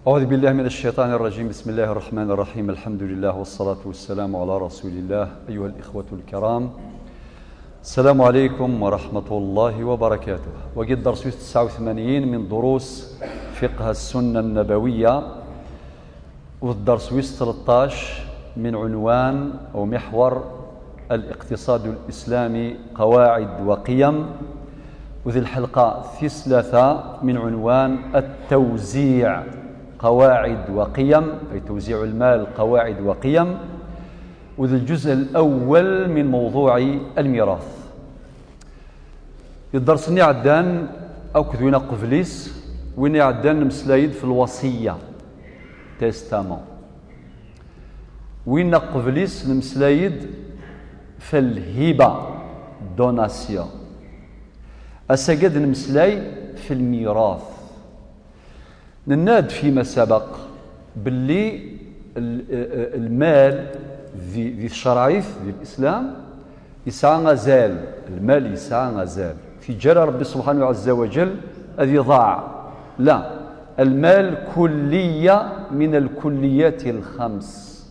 أعوذ بالله من الشيطان الرجيم. بسم الله الرحمن الرحيم. الحمد لله والصلاة والسلام على رسول الله. أيها الإخوة الكرام، السلام عليكم ورحمة الله وبركاته. وقد درس 89 من دروس فقه السنة النبوية، والدرس 13 من عنوان أو محور الاقتصاد الإسلامي قواعد وقيم، وذي الحلقة 3 من عنوان التوزيع قواعد وقيم، أي توزيع المال قواعد وقيم، وذي الجزء الأول من موضوع الميراث. الدرس ني عدان أو كذوين قفليس وين عدان مسلايد في الوصية تيستامون، وين قفليس مسلايد في الهبة دوناسيون، أساقد نمسلاي في الميراث. نناد فيما سبق باللي المال ذي الشرعيث ذي الإسلام يسعى غزال، المال يسعى غزال في جرى ربي سبحانه عز وجل الذي ضاع. لا، المال كلية من الكليات الخمس.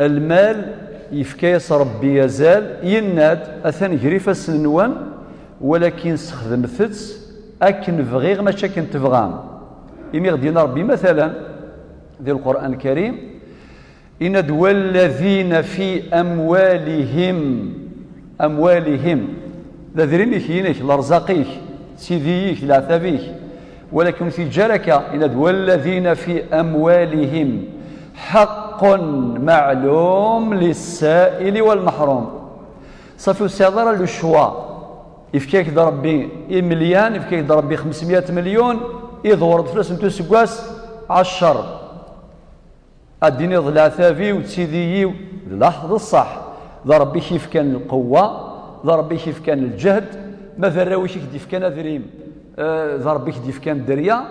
المال يفكيس ربي يزال يناد أثن جريفة سنوان، ولكن استخدم ثتس أكن فغيغ ماشا كنت تفغام. إمي غدينا ربي مثلا ذي القرآن الكريم إن دوا الذين في أموالهم ذذرينيك ينيك لرزاقيك سيديك لعثابيك، ولكن في جركة إن دوا الذين في أموالهم حق معلوم للسائل والمحروم. صافي السيادة للشواء يفكيك دا ربي مليان، يفكيك دا ربي 500 مليون، إذا ورد فلوس نتو سكواس 10 الدين ضلع ثافي وتسيدي لحظة الصح. ذا ربي كيف كان القوة، ذا ربي كيف كان الجهد، ما ذراويش كيف كان ذريم، ذا ربي كيف كان الدريا.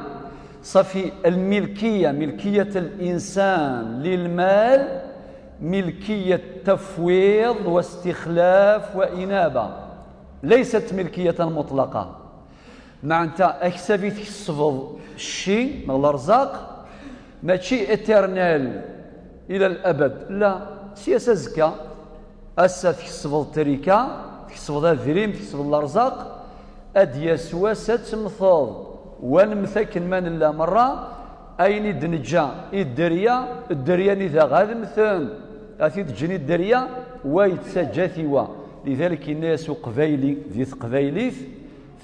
صافي الملكية، ملكية الإنسان للمال ملكية تفويض واستخلاف وإنابة، ليست ملكية مطلقة. مع انت اكسبي تكسفض الشيء من الارزاق ماشي اترنال الى الابد، لا، سياسه زكا اسا تكسفض التركه، تكسفض الذريم، تكسفض الارزاق، اديا سواسه تمثض ونمثكن من لا مره اين دنجا الدريا نذا غاد مثل اثي تجني الدريا ويتسجثوا. لذلك الناس قبيلي ذي قبيليث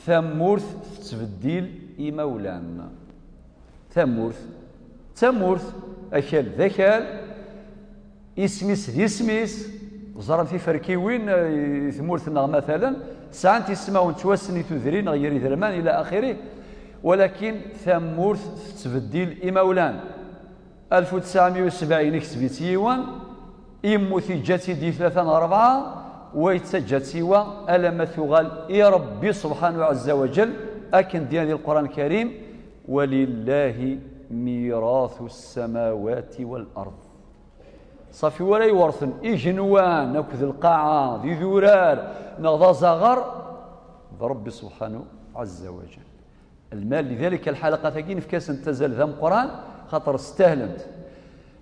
ثمورث تبديل إمولان، ثمورث أكل ذكال اسميس زران في فركيوين ثمورثنا مثلا ساعات يسمعون توسني تذرين غير ذرمان إلى آخره، ولكن ثمورث تبديل إمولان 1970 كسبت يوان إموثي جاتي دي 3 4 ويتسجد سوى ألم ثغال يا ربي سبحانه عز وجل أكن ديان القرآن الكريم ولله ميراث السماوات والأرض. صافي ولا يورثن إجنوان نكذ القاعة ذي ذورار نغضى زغر ربي سبحانه عز وجل. المال لذلك الحلقة ثقين في كاس تزال ذم قرآن خاطر استهلمت،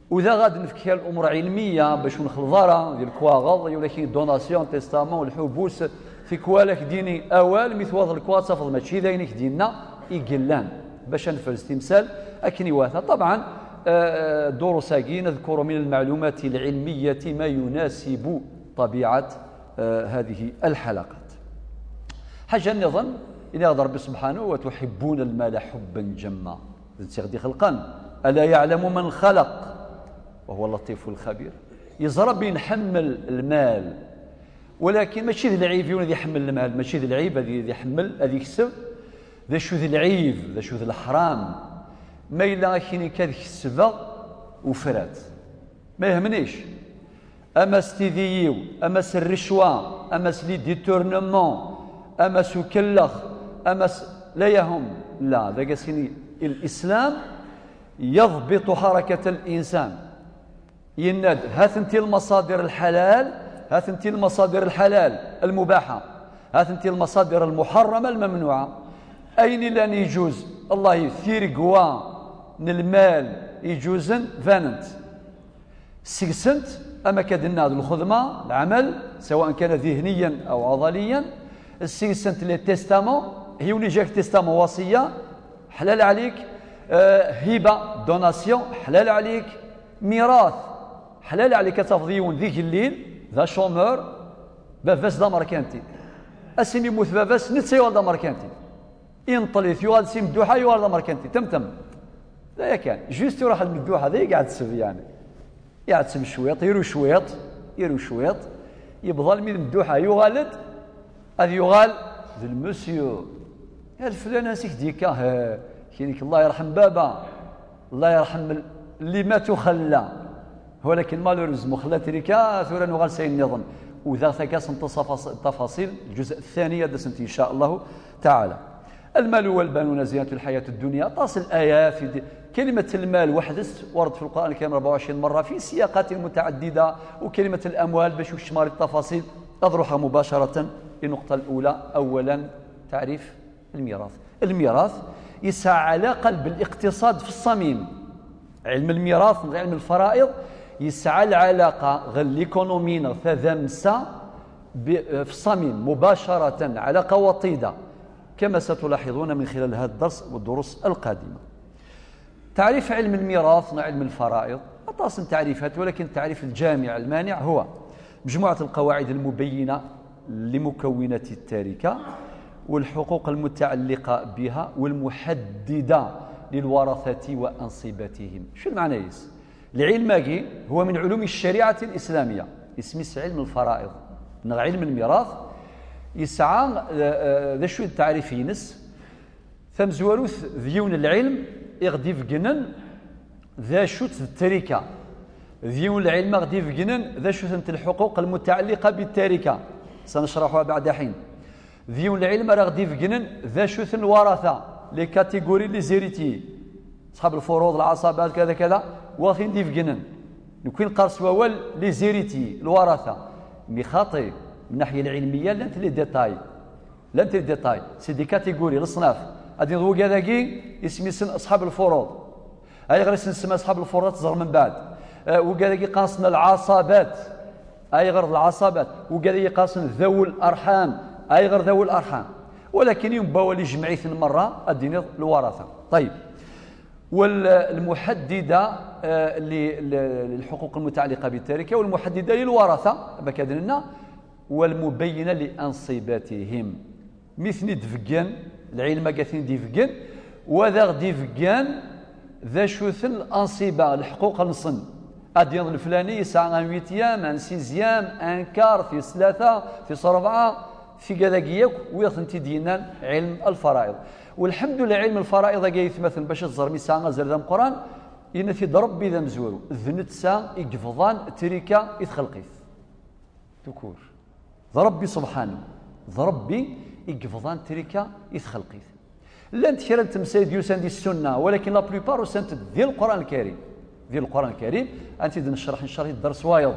وإذا غاد نفكها الأمور علمية باش نخلظارة ديال الكواغض ولكن دوناسيون تيستامون والحبوس في كوالك ديني أوال مثواظ الكوا تفضل ماشي ذاينك ديننا إقلان باش نفرز تمثال أكني واثا. طبعا دور ساقي نذكر من المعلومات العلمية ما يناسب طبيعة هذه الحلقات. حاجة نظن إلى ربي سبحانه وتحبون المال حبا جما ذي خلقا ألا يعلم من خلق وهو اللطيف الخبير. يزرب ينحمل المال، ولكن ماشي ذي العيب يون ذي يحمل المال، ماشي ذي العيب ذي يحمل ذي يكسب ذا شو ذي العيب ذا شو ذي الحرام. ما إلا كيني كذا السبا وفرات ما يهمنيش، أما ستيذيو أما الرشوة أما لي ديتورنمون أما سكلخ أما لا يهم، لا ذا قاسيني الإسلام يضبط حركة الإنسان. يناد هاثنتي المصادر الحلال، هاثنتي المصادر الحلال المباحة، هاثنتي المصادر المحرمة الممنوعة. أين لن يجوز الله يثير قوى من المال يجوزن فاننت سكسنت أما كدنا الخدمة العمل سواء كان ذهنيا أو عضليا السكسنت للتستامو هي ولي جاك تستامو وصية حلال عليك هبة دوناسيون حلال عليك ميراث حلال عليك تفضيون ذيك الليل ذا شومور بافاس دا مركانتي اسمي يموت بافاس نتسا يوال دا مركانتي ينطلي يوال سيم دوحة يوال دا مركانتي تم لا كان جوست يروح المدوحة ذي قاعد تسب يعني قاعد تسب شويط يرو شويط يبضل الميد مدوحة يغالد هذا يغال ذي المسيو يا الفلان سيك ديكا كينك الله يرحم بابا الله يرحم اللي ماتوا خلا ولكن مالوريز مخلا تريكا ثورا نغال سين نظن وذا ثكاس تفاصيل الجزء الثاني دسنت إن شاء الله تعالى. المال والبنون زينة الحياة الدنيا تصل آيات في كلمة المال وحدث ورد في القرآن الكريم 24 مرة في سياقات متعددة وكلمة الأموال باش شمال التفاصيل أضرح مباشرة للنقطة الأولى. أولا تعريف الميراث يسعى علاقة بالاقتصاد في الصميم. علم الميراث علم الفرائض يسعى العلاقة غير ليكونومينا ثذمسة في الصميم مباشرة علاقة وطيدة كما ستلاحظون من خلال هذا الدرس والدروس القادمة. تعريف علم الميراث وعلم الفرائض أتصل تعريفات ولكن التعريف الجامع المانع هو مجموعة القواعد المبينة لمكونات التركة والحقوق المتعلقة بها والمحددة للورثة وأنصبتهم. شو المعنى يس؟ العلم هو من علوم الشريعة الإسلامية اسمه علم الفرائض. علم الميراث يسعى ذا شو التعريف ينس ثمزوروث ذيون العلم يغدي في جنن ذا شو التركة ذيون العلم غدي في جنن ذا شو الحقوق المتعلقة بالتركة سنشرحها بعد حين. ذيون العلم غدي في جنن ذا شو الورثة لي كاتيجوري لي زيريتي أصحاب الفروض العصبات كذا كذا واخين دي في جنن نكون قارس وول لي زيريتي الورثة مي خاطي من الناحية العلمية لانت لي ديتاي سي دي كاتيجوري الصناف غادي نضوي كذاكي اسمي سن أصحاب الفروض أي غير اسم أصحاب الفروض تزر من بعد وكذاكي قاسنا العصبات أي غير العصبات وكذاكي قاسنا ذوي الأرحام أي غير ذوي الأرحام ولكن ينبوى لي جمعية مرة الدين الورثة. طيب والمحددة للحقوق المتعلقة بالتركة والمحددة للورثة بكذلنا والمبينة لأنصباتهم مثل دفقان العلم قاثين ديفقان وذا ديفقان ذا شوث الأنصبة الحقوق النصن الدين الفلاني يسعى 8 أيام ان 6 أيام ان كار في 3 في 4 في كذاكيك ويثنتي دينان علم الفرائض. والحمد لله علم الفرائض جاي يتمثل باش الزرمي ساعه زر ذا القران ينثي ضرب بذا مزورو ذنت سا يقفضان تريكا يتخلقيث تكور ضربي سبحانه ضربي يقفضان تريكا يتخلقيث لا انت كرنت مسيد يوسان دي السنه ولكن لا بليبار سنت ديال القران الكريم انت نشرح الدرس وايض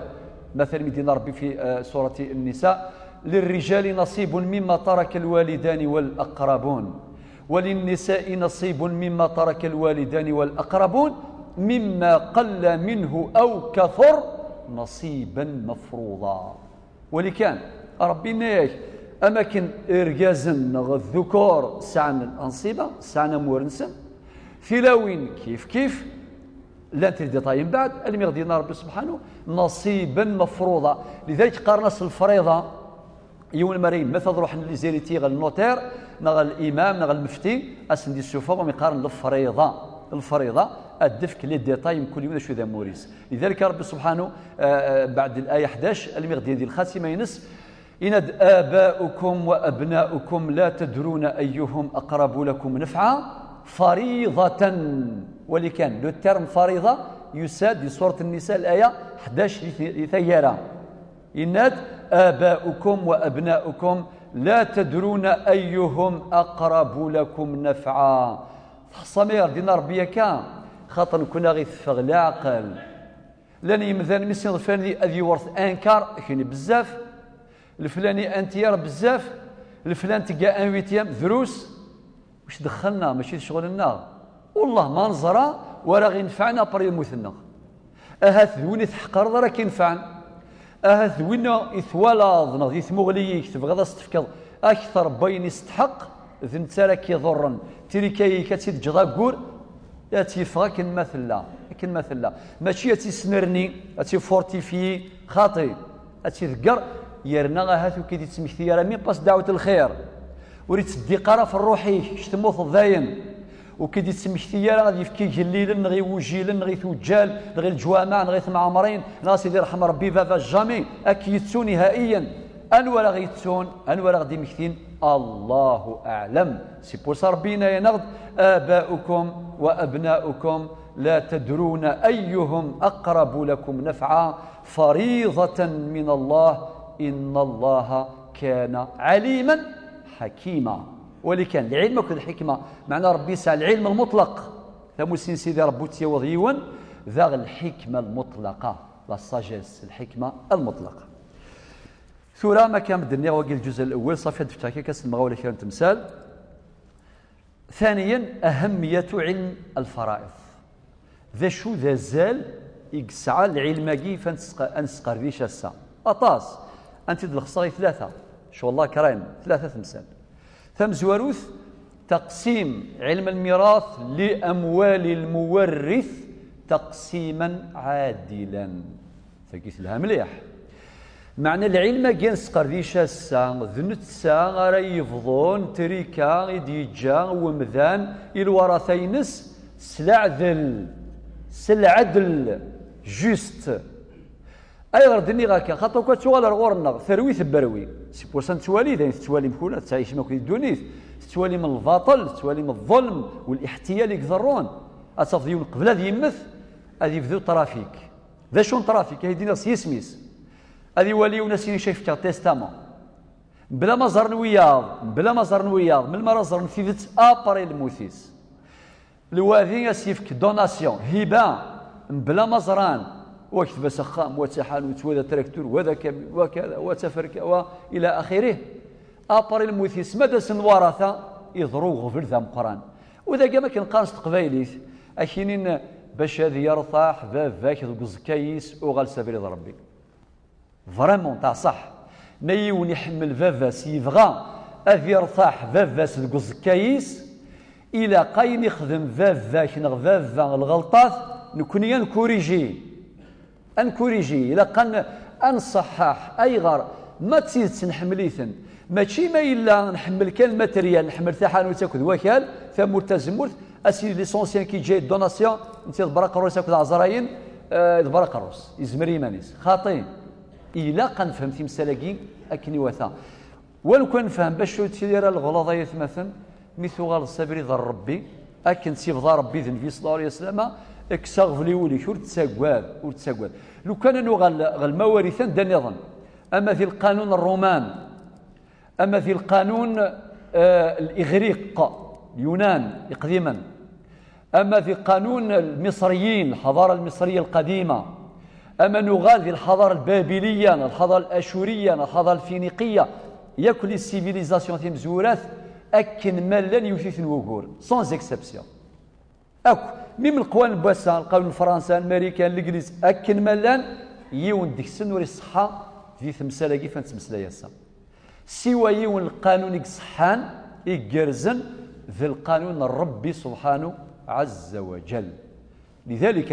مثل مدينه ربي في سوره النساء للرجال نصيب مما ترك الوالدان والأقربون وللنساء نصيب مما ترك الوالدان والأقربون مما قل منه أو كثر نصيبا مفروضا. ولكان ربي نايك أماكن إرجازن الذكور سعنا الأنصبة سعنا مورنسن ثلاوين كيف لا تريد طايم بعد المغدينا ربي سبحانه نصيبا مفروضا. لذلك قارنس الفريضة يوم المريم مثل روح اللي زيريتي غير النوتير نغ الامام نغ المفتي اسندي السوفا ومقارن الفريضه الدفك لي ديتاي كل يوم شو ذا موريس. لذلك ربي سبحانه بعد الايه 11 المغدي ديال الخاتمه ينس إند آباؤكم وأبناؤكم لا تدرون أيهم أقرب لكم نفعا فريضة. ولكن لو تيرم فريضة يساد في سورة النساء الآية 11 يثيرا إند آباؤكم وأبناؤكم لا تدرون أيهم أقرب لكم نفعا. خصامير دينا ربيا كان خاطر كنا غير فغلا عقل لان يمثال مسين الفلاني اذي ورث انكار كاين بزاف الفلاني انتيار بزاف الفلان تلقى ان ويتيام دروس واش دخلنا ماشي شغلنا والله ما نزرى وراه غينفعنا بري المثنى اهات ذوين يتحقر راه كينفعن اهات ذوين يثوالض نغ يثمغليك تبغى تستفكض اكثر بين يستحق ذن ترى كيضرن تيري كتيد جراكور يا تيفغا كن مثلا ماشي تيسنرني تيفورتيفي خاطي تيذكر يرنا هاثو كي تسمحتي راه مين باس دعوه الخير وريت تدي قرا في الروحي شتموت الضاين وكي تسمحتي راه غادي يفكي جليل غي وجيل غي ثوجال غي الجوامع غي معمرين لا سيدي رحم ربي فافا جامي اكيتسو نهائيا انو راه غيتسون انو راه غادي مكثين الله اعلم سي بور سا ربينا ينغض اباؤكم وابناؤكم لا تدرون ايهم اقرب لكم نفعا فريضه من الله ان الله كان عليما حكيما ولكن العلم وكذا الحكمه معنى ربي سع العلم المطلق ثموسين سيدي ربوتي وضيون ذا الحكمه المطلقه لا ساجيس الحكمه المطلقه ثورة ما كان بدني وقيل الجزء الأول صافي دفتاكي كاسمغا ولا كان تمثال. ثانيا أهمية علم الفرائض ذا شو ذا زال يقسع العلم فانسقر ذيش السا أطاس أنت الخصائي ثلاثة شو الله كرايم ثلاثة تمثال ثم زواروث تقسيم علم الميراث لأموال المورث تقسيما عادلا فقيت لها مليح معنى العلم جنس قرديش السا ذنت سا راه يفضون تريكا يديجا ومذان الورثينس سلعدل جوست اي غردني غاكا خاطر كتوال غورنا ثروي ثبروي سي بورسان توالي ذا توالي مكونه تعيش ما كنت دونيث توالي من الباطل توالي من الظلم والاحتيال يقدرون اصافيون قبل هذه يمث هذه يبدو طرافيك ذا شون طرافيك هيدينا سيسميس هذه ولي وناسين شايف تيستامون بلا ما زرن وياض من المرة زرن ثيث اباري الموثيس الواذين سيفك دوناسيون هبه بلا ما زران وكتب سخام وتحان وتوذا تراكتور وذا وكذا وتفرك والى اخره اباري الموثيس مدى سن ورثه يضرو غفل ذا مقران وذا كما كان قارص قبايليث اكينين باش هذه يرطاح فاك كيس وغال سبيل ربي فريمون تاع صح ما يون يحمل فافاس يبغى اذ يرتاح فافاس الكيس الى قاين يخدم فافاك فافا الغلطات نكوني انكوريجي الى قن انصحح اي غير ما تزيد نحمليثن ماشي ما الا نحمل كان الماتريال نحمل ثحان وتاكد وكال ثم تزمرت اسي ليسونسيان كي جاي دوناسيون انت برا قروس تاكد عزراين برا قروس يزمر يمانيس خاطين إلا قن فهمتي مسالاكي أكني وثا ولو كان نفهم باش تيدير الغلاظة مثلا مثل غال الصبري ضر ربي أكن سيفضى ربي ذنبي صلى الله عليه وسلم اكساغ وليك ورتساقواد لو كان انو غال المواريث دا نظام أما في القانون الرومان أما في القانون الإغريق اليونان قديما أما في قانون المصريين الحضارة المصرية القديمة أما نغال في الحضارة البابلية الحضارة الأشورية الحضارة الفينيقية ياكل السيفيليزاسيون في مزورات أكن مالان يوثيث الوقور سونز اكسبسيون أكو ميم القوان البواسان القانون الفرنسي الأمريكان الإنجليز أكن مالان يون ديك السن وري الصحة في ثمسالة كيف نتمسلا ياسا سوى يون القانون يصحان يجرزن في القانون الربي سبحانه عز وجل لذلك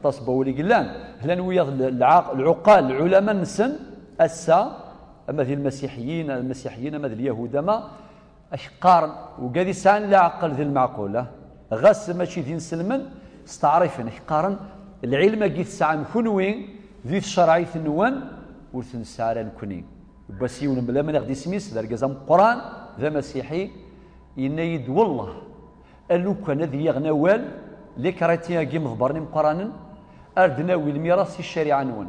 تصبوا لي قلان هلا ويا العقال العلماء نسن السا اما في المسيحيين اما في اليهود ما اشقار وقادي سان لا عقل ذي المعقوله غاس ماشي ذي نسلمن استعرفن اشقارن العلم قيت ساعه مكونوين ذي الشرعي النوان ورثن ساعه نكوني بس يون بلا ما ناخذ سميس ذا القزام القران ذا مسيحي ينيد والله قالوا كان ذي يغنوال لي كراتيا كي مضبرني مقرانا اردناوي الميراث الشريعه نون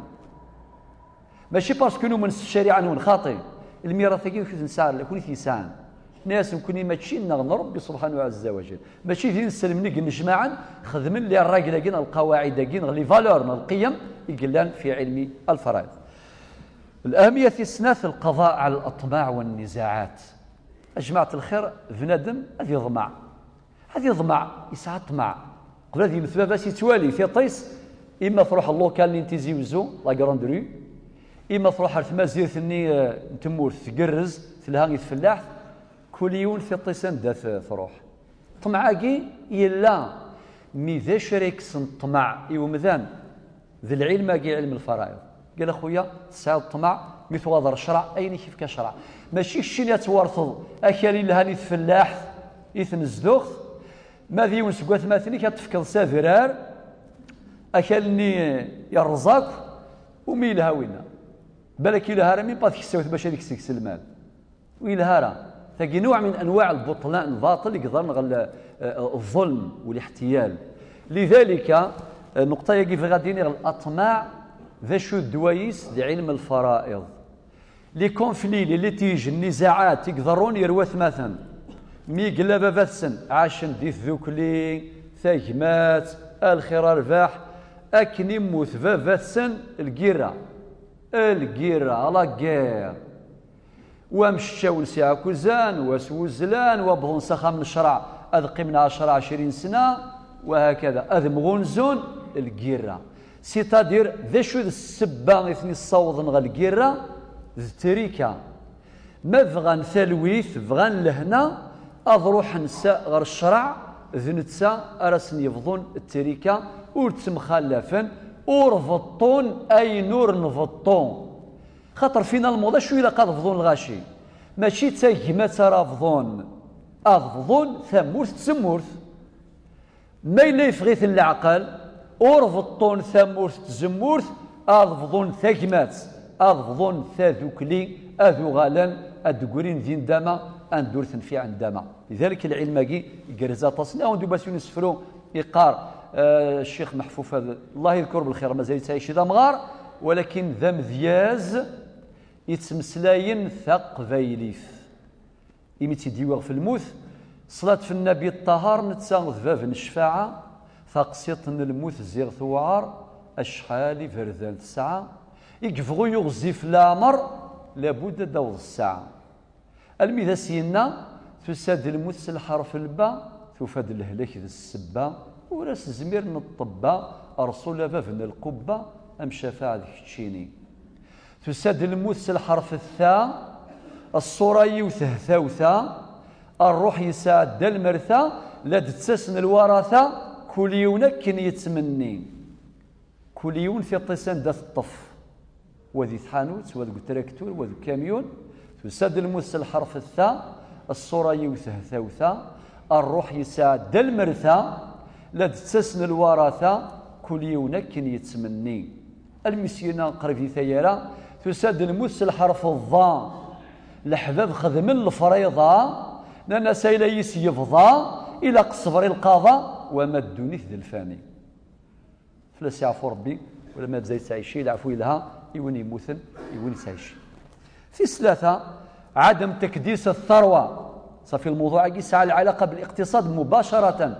ماشي باسكو نو من الشريعه نون خاطي الميراث كي نسار لكون ثيسان ناس كوني ماشي نغن ربي سبحانه عز وجل ماشي في نسلم نك نجمعا خدم لي الراجل كين القواعد كين لي فالور من القيم يقلان في علم الفرائض الاهميه في السناث القضاء على الاطماع والنزاعات جماعه الخير بنادم هذه ضمع يسعى طمع قبل هذه مثبابة يتوالي في طيس إما تروح اللوكال اللي انتي زيوزو لا كراند ريو، إما تروح لتمازير ثني تمور تقرز تلها يتفلاح كل يوم في طيسان دات تروح طمعاكي يلا ميذا شريكس الطمع يومذان ذي العلم كي علم الفرائض قال اخويا تسعى الطمع مثل غادر الشرع اين كيف كشرع ماشي الشيء اللي تورثض اكالي لها اللي تفلاح يتنزدوخ ما ذي ونسقوات ماثني كتفكض سافرار اكلني يرزاك وميلها وينا بالك لها راه مين باش يسوي باش هذيك السكس المال ويلها راه تلقي نوع من انواع البطلان الباطل يقدر نغل الظلم والاحتيال. لذلك النقطه كيف غادي الاطماع ذا شو الدوايس لعلم الفرائض لي كونفلي اللي تيجي النزاعات يقدرون يروث مثلا مي قلا بابات السن عاشن ديث ذوكلي ثاجمات الخير رباح اكن يموت بابات السن القيره على كير ومشاو نسيا كوزان وسوزلان وبغون سخا من الشرع اذ من 10 20 سنه وهكذا اذ مغونزون القيره سيتادير ذا شو السبه اثني الصوض نغا القيره التريكه ما بغان ثلويث بغان لهنا اضروح نساء غير الشرع ذنتسا ارسن يفضون التريكه ورتمخلفن ورفضون اي نور نفضون خاطر فينا الموضوع شو الا قاد فضون الغاشي ماشي تاجمات رافضون افضون ثمورث تسمورث ما الا يفغيث العقل ورفضون ثمورث تزمورث افضون ثاجمات افضون ثاذوكلي اذو غالان ادقورين ذين داما اندورثن في عندما لذلك العلم يقرزا تصنع وندو باش نسفرو يقار الشيخ محفوف الله يذكر بالخير مازال تعيش ذا مغار ولكن ذا مذياز يتمسلاين ثق فايليث إمتي ديوغ في الموت صلاة في النبي الطهار نتساغ ذباب الشفاعة ثقسيط الموت زيغ ثوار أشحال فردان الساعة يقفغو يغزي في الأمر لابد دوض الساعة الميذا سينا تساد الموت سلحرف الباء تفاد الهلاك ذا السبة وراس زمير الطبة أرسول بابن القبة أم شفاعة ذيك التشيني تساد الموت سلحرف الثاء الصورة يوثهثاوثا الروح يساعد المرثى لا تتسسن الورثة كل يوم كن يتمني كل يوم في طيسان داث الطف وذي ثحانوت وذي تراكتور وذي كاميون تساد الموت الحرف الثاء الصورة يوثهثاوثا الروح يساعد المرثى لا تتسسن الورثة كل يوم كن يتمني المسينا قريب في ثيارة تساد الموت الحرف الضاء الحباب خدم الفريضة لأن سيلا يسيفضا إلى قصبر القضاء وما الدنيا ذي الفاني فلاس يعفو ربي ولما تزايد تعيشي العفو لها يوني يموثن يوني تعيشي في ثلاثة عدم تكديس الثروة صافي الموضوع يسعى العلاقة بالاقتصاد مباشرة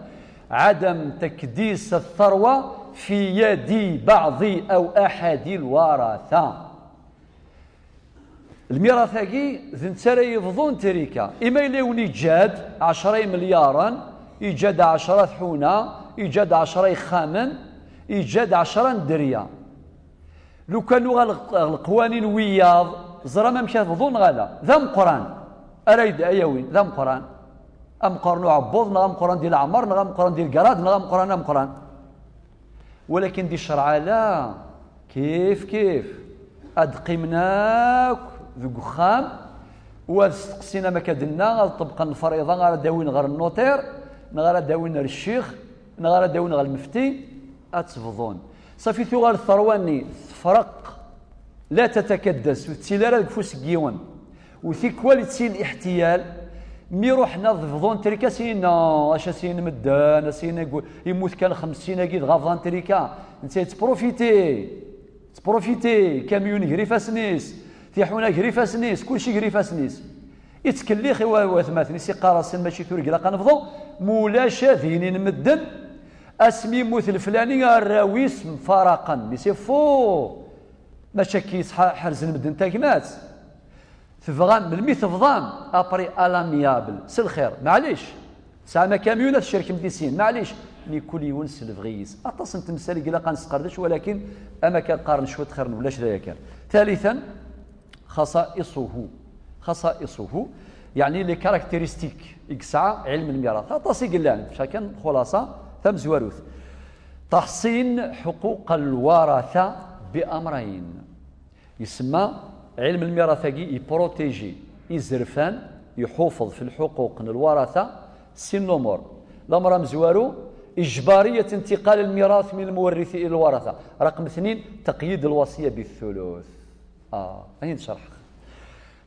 عدم تكديس الثروة في يد بعض أو أحد الورثة الميراث هاكي ذنترا يفضون تريكا إما يليون يجاد 10 مليارا يجاد 10 حونة يجاد 10 خامن يجاد 10 دريا لو كانوا القوانين وياض زرا ما مشات فضون غالا ذا مقران أريد أيوين ذا مقران أم قرنوا عبوض نغم قران ديال العمر نغم قران ديال القراد نغم قران أم قران ولكن دي الشرع لا كيف أدقمناك ذو خام واستقسينا ما كدنا طبقا الفريضه غير داوين غير النوتير غير داوين الشيخ غير داوين غير المفتي اتفضون صافي ثو غير الثرواني فرق لا تتكدس وتسيلارا فوس كيون وفي كواليتي الاحتيال مي روحنا ضفضون تريكا سينا اش سين مدان سينا يموت كان 50 كيد غافضان تريكا انت تبروفيتي كاميون يجري فاسنيس تيحونا يجري فاسنيس كلشي يجري فاسنيس يتكليخي واثماثني سي قارصين ماشي تورق لا قنفضو مولا شاذين مدن اسمي موت الفلاني الراويس مفارقا مي فو ماشي كيس حرز المدن تاكمات تفغان بالمي تفضان ابري الاميابل سي الخير معليش ساعة ما كاميونات الشركة مديسين معليش لكل يونس الفغيس أتصن تمثال قلا قانس قردش ولكن أما كان قارن شوية خير ولاش ذا كان. ثالثا خصائصه يعني لي كاركتيرستيك إكسع علم الميراث أتصي قلان شاكن خلاصة ثم زواروث تحصين حقوق الورثة بأمرين يسمى علم الميراث يبروتيجي يزرفان يحافظ في الحقوق الورثة سينومور الأمر مزوارو إجبارية انتقال الميراث من المورث إلى الورثة. رقم 2 تقييد الوصية بالثلث. هاي نشرح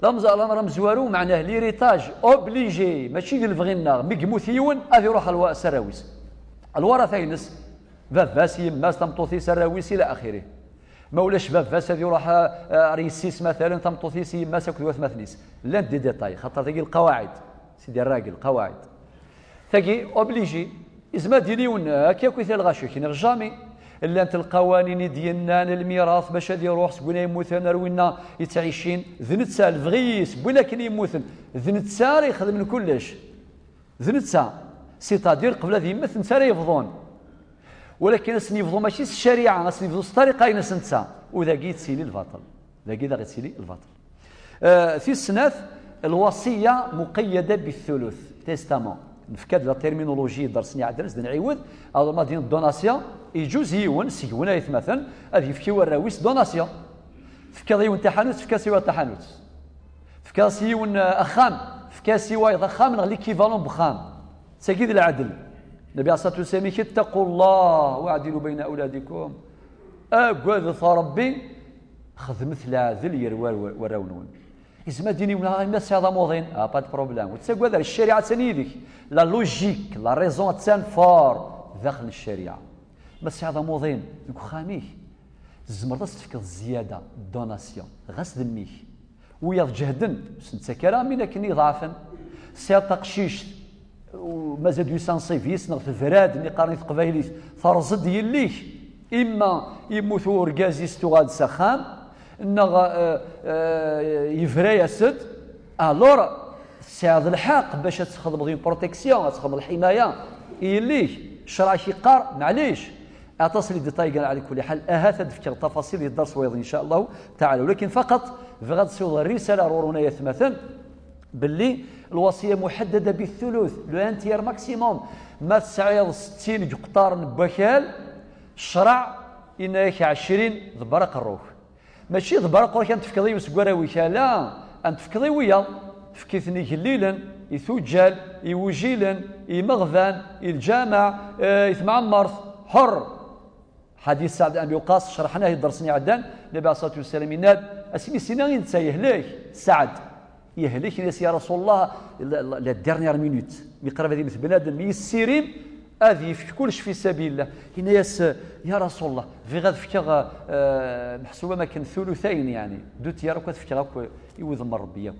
الأمر مزوارو معناه ليريتاج أوبليجي ماشي ديال الفغينا مقموثيون أذي يروح السراويس الورثة ينس فافاس يماس تمطوثي سراويس إلى آخره ما ولاش فافاس هذي يروح ريسيس مثلا تمطوثي يماس كذوات مثنيس لا دي ديتاي خاطر تقي القواعد سيدي الراجل القواعد تقي أوبليجي إزما دينيون هكا كيف الغاشي كاين جامي إلا أنت القوانين ديالنا الميراث باش هادي يروح سكونا يموتن روينا يتعيشين ذنتسا الفغيس بولا كان يموتن ذنتسا يخدم من كلش ذنتسا سيتادير قبل هذه يمثل نتا يفضون ولكن اسني يفضون ماشي الشريعة اسني يفضون الطريقة ينس نتا وذاكي تسيلي الباطل ذاكي ذا غتسيلي الباطل. في السناث الوصية مقيدة بالثلث تيستامون نفكاد لا تيرمينولوجي درسني عدرس نعيود او ما ديال الدوناسيون يجوز يون سيونا مثلا هذه يفكيو الراويس دوناسيون فكا ديون تحانوت فكا سيوا تحانوت فكا سيون اخام فكا سيوا ضخام من ليكيفالون بخام ساكيد العدل النبي عليه الصلاه والسلام اتقوا الله واعدلوا بين اولادكم اقعد ربي خذ مثل عدل يروى وراونون إذا ديني ولا ما هذا موضين با بروبليم وتسقوا هذا الشريعة ثاني لا لوجيك لا ريزون تسان فور داخل الشريعة بس هذا موضين يكون خاميه الزمرة تفكر الزيادة دوناسيون غاس دميه ويا جهدن سنتسكرا من كني ضعفا سي تقشيش وما زاد يسانسيفيس نغت الفراد اللي قارني في قبايلي فرزد يليه اما يموتوا ركازيستو غاد سخام انه يفري يسد الور ساعد الحق باش تخدم ديال بروتيكسيون تخدم الحمايه يليه الشرع كيقار معليش اتصل لي ديتاي على كل حال هذا تفكر تفاصيل الدرس ويض ان شاء الله تعالى ولكن فقط غاد تصير الرساله رورونا يثمثن باللي الوصيه محدده بالثلث لو انتير ماكسيموم ما تسعيض 60 قطار بكال الشرع انك 20 ضبرق الروح ماشي ضبرق روح كانت تفكضي وسكوراوي لا انت تفكضي ويا فكيثني جليلا يثوجل يوجيلا يمغفان الجامع يتمعمر حر حديث سعد بن ابي وقاص شرحناه درسني عدان النبي عليه الصلاه والسلام يناد اسمي سيناغي انت يهلك سعد يهلك يا رسول الله لا ديرنيير مينوت يقرب هذه مثل بنادم يسيرين هذه في كلش في سبيل الله هنا يا رسول الله في غاد فكر محسوبه ما كان ثلثين يعني دو تيار كنت فكر يوذم ربي ياكل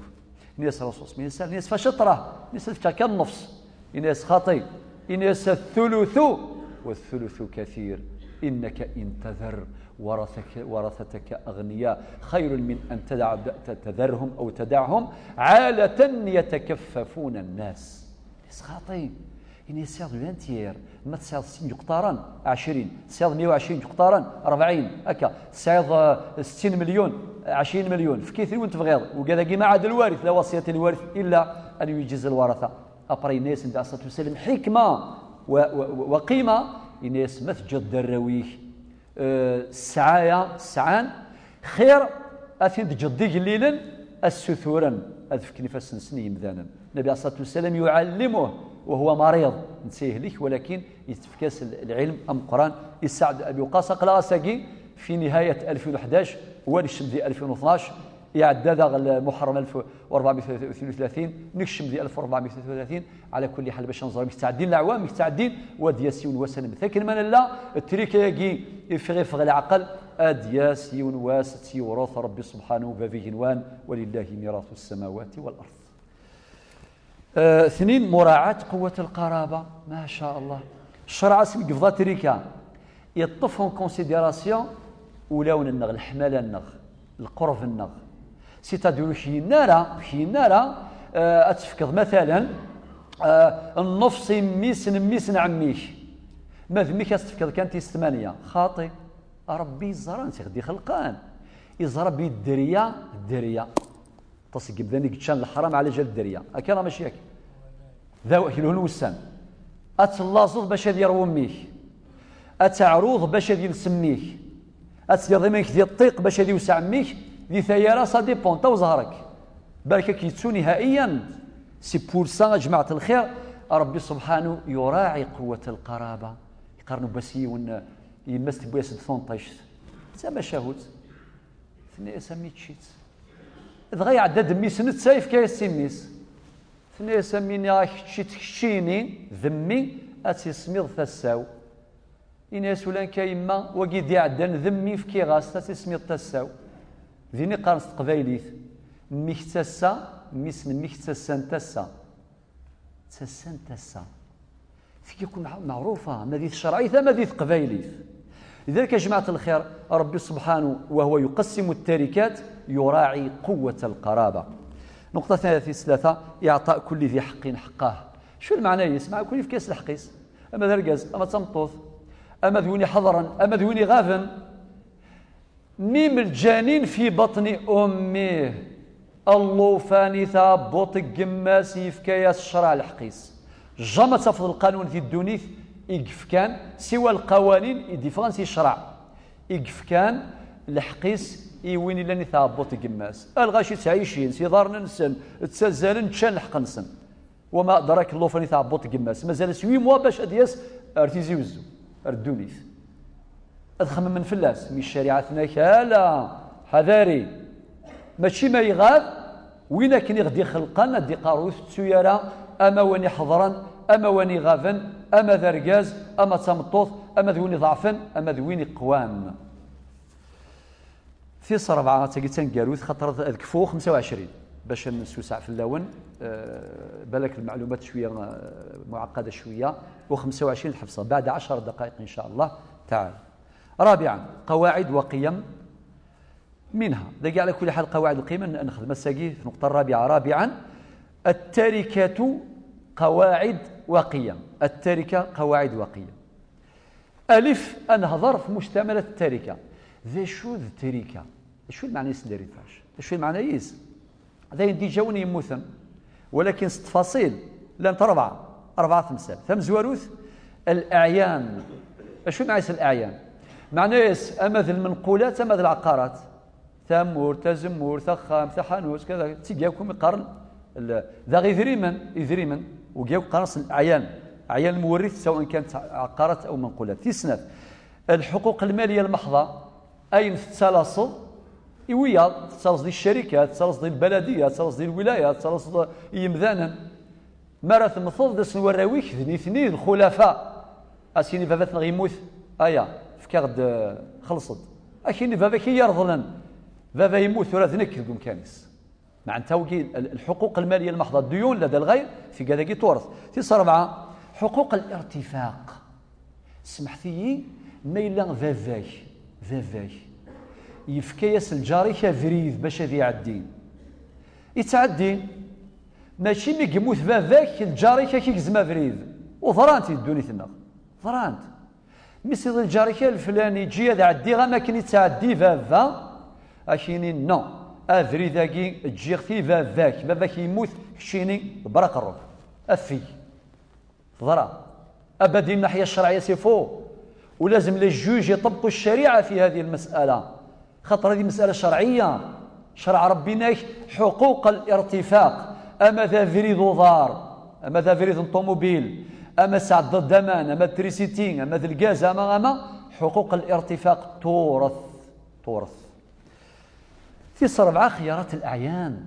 ناس رسول الله ناس فشطره ناس فكر كان نفس ناس خاطي ناس الثلث والثلث كثير انك ان تذر ورثتك اغنياء خير من ان تذرهم او تدعهم عالة يتكففون الناس ناس خاطي إني سياد لانتيير ما تسياد 60 قطارا 20 سياد 120 قطارا 40 هكا سياد 60 مليون 20 مليون في كيف وانت تبغيض وكذا كيما عاد الوارث لا وصية الوارث إلا أن يجيز الورثة أبري الناس عند الصلاة والسلام حكمة وقيمة الناس ما تجد الرويه السعان خير أثين تجدي قليلا السثورا هذا في كنفاس سنسني مذانا النبي عليه الصلاة والسلام يعلمه وهو مريض نسيه لك ولكن يتفكاس العلم أم قرآن يسعد أبي وقاص قال ساقي في نهاية 2011 ونشم دي 2012 يعداد المحرم 1433 نكشم دي 1433 على كل حال باش نزور مستعدين العوام مستعدين ودياسيون وسلم لكن من لا التريكاكي يفغي العقل ادياسيون واستي وراث ربي سبحانه ففيجنوان ولله ميراث السماوات والارض. اثنين مراعاة قوة القرابة ما شاء الله الشرع اسمي قفضة تريكا يطفهم كونسيديراسيون ولون النغ الحمالة النغ القرب النغ سيتاديرو شي نارا اتفكض مثلا النفس ميس عميك ما ذميك استفكر كانت 8 خاطي ربي الزران غدي خلقان يزرى الدريه تصقب ذني كتشان الحرام على جال الدريه هكا راه ماشي هكا ذا كيلو الوسام اتلاصض باش هذا يروم ميك اتعروض باش هذا يسميك اتسير منك ديال الطيق باش هذا يوسع ميك دي ثياره سا ديبون تا وزهرك بالك كيتسو نهائيا سي بور سا جماعه الخير ربي سبحانه يراعي قوه القرابه يقارنوا بسيون يمس بويس دفونطيش تما شاهوت ثني سميت شيت دغيا عدد ميس نتسايف كايس سميس ثني سميني راك شيت كشيني ذمي اتسميض ثساو إناس ولا كايما وقيد يعدن ذمي في كيغاس تسميض تساو ذيني قارنت قبايليت ميختسا ميسن ميختسان تسا في يكون معروفة ما ذي الشرعية ما ذي قبايليت لذلك يا جماعة الخير ربي سبحانه وهو يقسم التركات يراعي قوة القرابة. نقطة ثالثة إعطاء كل ذي حق حقه. شو المعنى يسمع كل في كيس الحقيس أما ذرقاز أما تمطوث أما ذوني حضرا أما ذوني غافن ميم الجانين في بطن أمه الله فاني ثابوط قماسي في كياس الشرع الحقيس جامع تفضل القانون في الدونيث يقف كان سوى القوانين ديفرنسي الشرع يقف كان الحقيس وين لاني ثابوط قماس الغاشي تعيشين سيدارنا نسن تسزالن تشان الحق نسن وما أدراك الله فاني ثابوط قماس مازال سوي موا باش ادياس ارتيزي وزو الدونيث أدخم من فلاس من شريعتنا كالا حذاري ماشي ما يغاب وين كان يغدي خلقان دي قاروث تسيارة أما وني حضرا أما وني غافن أما ذرقاز أما تمطوث أما ذويني ضعفن أما ذويني قوام في صربعة تاقيتان قاروث خطر الكفو 25 باش نسوسع في اللون بالك المعلومات شوية معقدة شوية و25 الحفصة بعد 10 دقائق إن شاء الله تعالى. رابعا قواعد وقيم منها دقي على كل حال قواعد القيم نخدم الساقي في النقطة الرابعة. رابعا التركة قواعد وقيم. التركة قواعد وقيم. ألف أنهضر في مشتملة التركة ذي شو ذي التركة شو المعنى يسدري فاش شو المعنى يس ذا يدي جوني يموثن ولكن ست تفاصيل لان أربعة تمثال ثم زواروث الأعيان. شو معنى الأعيان؟ معنى يس أما ذي المنقولات أما ذي العقارات ثمور تزمور ثخام ثحانوس كذا تيجيكم يقارن ذا يذريمن وجاو قارس الأعيان أعيان المورث سواء كانت عقارات أو منقولات. تسنف الحقوق المالية المحضة أين تتسلص إويا تتسلص دي الشركات تتسلص دي البلدية تتسلص دي الولايات تتسلص يمذانا مرث مفضل دس وراويك ذني الخلفاء أسيني فافات غيموت فكاغد خلصت أكيني فافا كي يرضلن فافا يموت ولا ذنك يقوم كانس مع توكيد الحقوق المالية المحضة الديون لدى الغير في كذا تورث. في 4 حقوق الارتفاق سمحتي ميلا فافاي يفكيس الجاري كافريذ باش هذي يعدين يتعدين ماشي مي يموت فافاك الجاري كيكزما فريذ وضرانتي الدوني ثنا ضرانت ميسي الجاري الفلاني جي هذا عدي غا ما كان يتعدي فافا اكيني نو افري ذاكي تجي في فافاك يموت كشيني برق الروح افي ضرا ابدا الناحيه الشرعيه سيفو ولازم للجوج يطبقوا الشريعه في هذه المساله خاطر هذه مساله شرعيه شرع ربنا حقوق الارتفاق اما ذا فريد ضار اما ذا فريد الطوموبيل اما سعد الضمان اما التريسيتين اما ذا الغاز اما حقوق الارتفاق تورث. في 4 خيارات الاعيان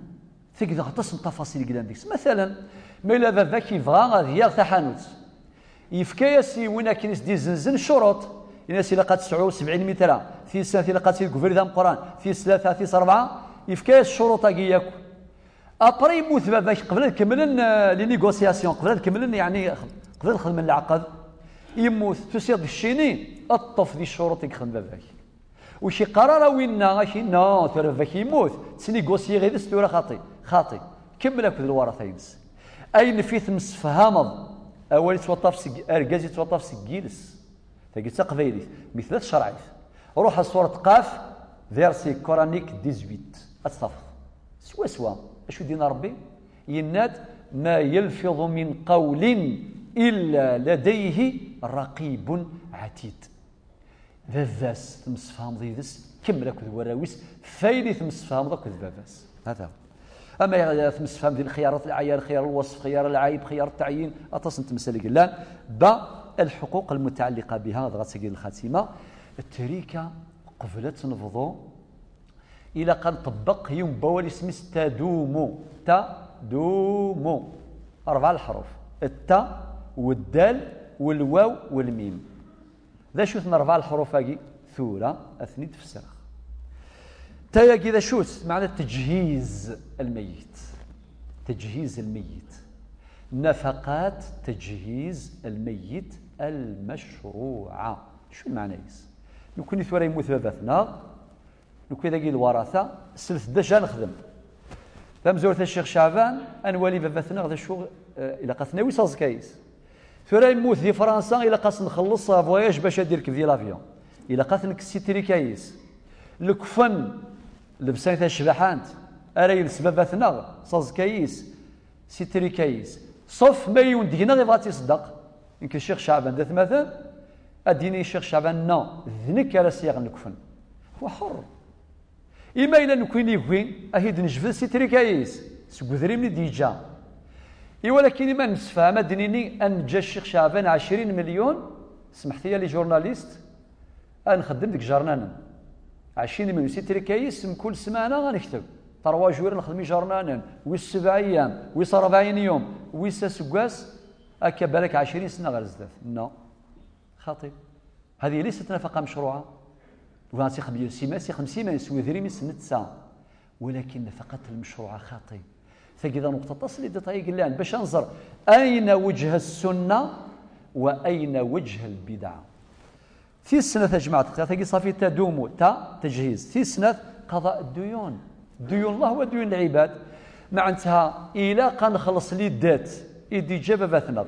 تقدر تصل تفاصيل قدام ديك مثلا ما الا ذاك يبغى غادي ياخذ حانوت يفكايسي وين كاين دي زنزن شروط الناس الا قات 79 متر في سنه الا قات الكفر ذا القران في 3 في 4 يفكايس الشروط كياك ابري يموت باباك قبل نكمل لي نيغوسياسيون قبل نكمل يعني قبل نخدم العقد يموت تسير الشيني الطف دي الشروط يخدم باباك وشي قرار وين غاشي نو ترى باباك يموت تنيغوسي غير ستوره خاطي كمل هكذا الورثه يمس أين في مسفهامض أول توطف أرجاز توطف سجيلس تجي تقبيلي مثل شرعي روح صورة قاف فيرسي كورانيك 18 أتصفط سوا أشو دينا ربي يناد ما يلفظ من قول إلا لديه رقيب عتيد فافاس تمسفهم ضيدس كم راكو وراويس فايلي تمسفهم ضاك فافاس هذا اما تمسفهم ذي الخيارات العيار خيار الوصف خيار العيب خيار التعيين اتصنت مسالك لا با الحقوق المتعلقه بها ضغط سجل الخاتمه التريكه قبلت نفضو الى قد طبق يوم بوالي سميس تدومو 4 الحروف التاء والدال والواو والميم ذا شوت 4 الحروف هاكي ثورة أثني تفسر تاياكي ذا شوت معنى تجهيز الميت تجهيز الميت نفقات تجهيز الميت المشروعة شو المعنى يس نكون ثورة يموت باباتنا نكون ذاكي الورثة سلث دجا نخدم فمزورة الشيخ شعبان أنوالي باباتنا غدا شو إلا قثنا ويصاز كايس ثورة يموت في فرنسا إلا قاس نخلص فواياج باش ندير في لافيون إلا قاس نكسي تريكايس الكفن لبسان تاع الشبحانت أراي لسباباتنا صاز كايس سي تريكايس صف ما يوندينا غير بغات يصدق يمكن الشيخ شعبان ذات مثلا أديني الشيخ شعبان نو ذنك راه سياغ الكفن هو حر إما إلا نكوين يكوين أهيد نجبد سي تريكايس سكوذري من ديجا ولكن ما نسفهم دنيني ان جا الشيخ شعبان 20 مليون سمحتي لي جورناليست نخدم ديك جرنانا 20 مليون سي تريكايس من كل سمانه غنكتب 3 جوير نخدم جرنانا ويس 7 ايام ويس 40 يوم ويس سكواس هكا بالك 20 سنه غير زدات نو خاطئ هذه ليست نفقه مشروعه وغاتي خبير سي 50 ما يسوي ذري من سنه ساعه ولكن نفقه المشروعه خاطئ فكذا نقطة تصل لدقائق الآن باش ننظر أين وجه السنة وأين وجه البدعة في السنة يا جماعة تقي صافي تدوم تجهيز في السنة قضاء الديون ديون الله وديون العباد معناتها إلا قنخلص لي الدات إدي جاب باتنا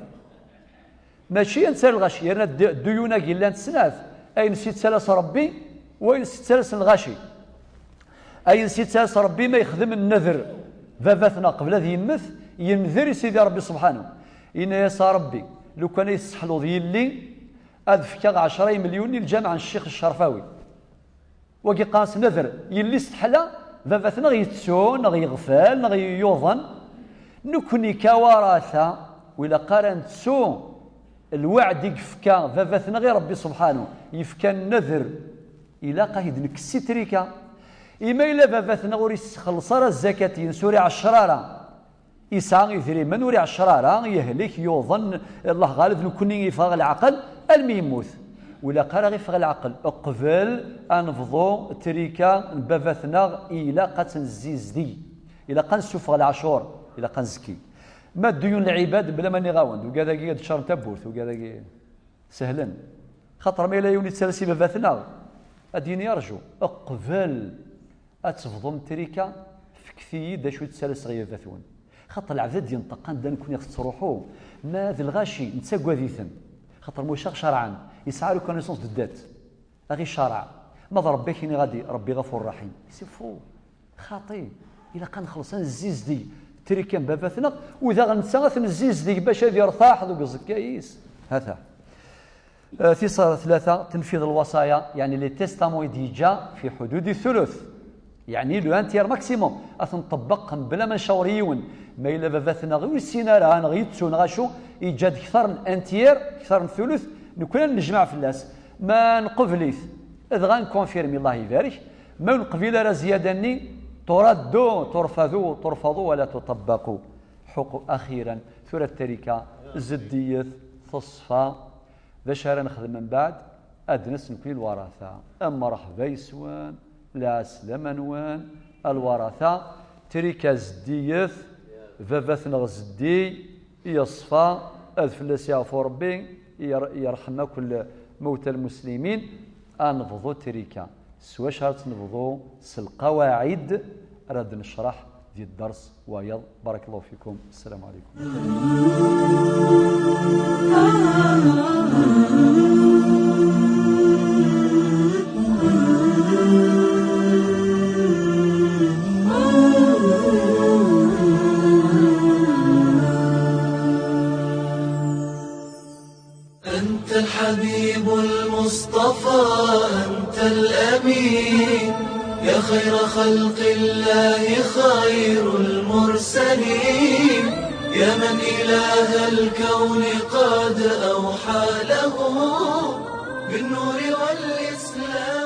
ماشي نسال الغشي يعني الديون قلان تسناف أي نسيت سلاس ربي وأي نسيت سلاس الغشي أي نسيت سلاس ربي ما يخدم النذر فافاتنا قبل هذه يمث ينذر سيدي ربي سبحانه إن يا ربي لو كان يستحلو ذيلي أذفك 10 مليون للجامع عن الشيخ الشرفاوي وكي قاس نذر يلي استحلى فافاتنا غيتسون غيغفال غيوظن نكوني كوراثة ولا قارنت سو الوعد يفكا فافاتنا غير ربي سبحانه يفكا النذر إلى قايد نكسي تريكا إما إلا فافاتنا غوري خلص راه الزكاة ينسوري على الشرارة يسعى يثري من وري على الشرارة يهلك يوظن الله غالب نكوني يفغ العقل الميموت ولا قرا غير يفغ العقل اقبل انفضو تريكا بافاتنا إلى قات نزيزدي إلى قان سفغ العشور إلى قان زكي ما ديون العباد بلا ما نغاوند وكذا كي شهر تبوث وكذا كي سهلا خاطر ما إلا يوني تسلسي بافاتنا أديني يرجو اقبل أتفضل تريكا فكثي دا شو تسالس غير ذاتون خاطر العباد ينطق دا نكون يخص روحو ما ذي الغاشي نتساقوا ذيثن خاطر موشاق شرعا يسعى له كونيسونس دات غير شرع ما ضرب بيكيني غادي ربي غفور رحيم سيفو خاطي إلا كان خلصنا الزيز دي تريكا باباتنا وإذا غنسى الزيز دي باش هذا يرتاح ذوك الزكايس هذا في صار 3 تنفيذ الوصايا يعني لي تيستامون ديجا في حدود الثلث يعني لو انتير ماكسيموم اثنطبق بلا ما نشاوريون ما الا باباتنا غير السينا راه نغيتسون غاشو ايجاد اكثر من انتير اكثر من ثلث نكون نجمع في الناس ما نقبليث اذ غنكونفيرمي الله يبارك ما نقبل راه زيادني تردوا ترفضوا ولا تطبقوا حقوق اخيرا ثلث التركه الزديه تصفى ذا شهر نخدم من بعد ادنس نكون الورثه اما مرحبا يسوان لا سلام نوان الورثة تريكا زديث فافاثنا غزدي يصفى أذفلس يعفو ربي يرحم كل موتى المسلمين أنفضو تريكا سوا شهرت نفضو القواعد راد نشرح ديال الدرس ويض. بارك الله فيكم. السلام عليكم. أنت الحبيب المصطفى، أنت الأمين، يا خير خلق الله، خير المرسلين، يا من إله الكون قد أوحى له بالنور والإسلام.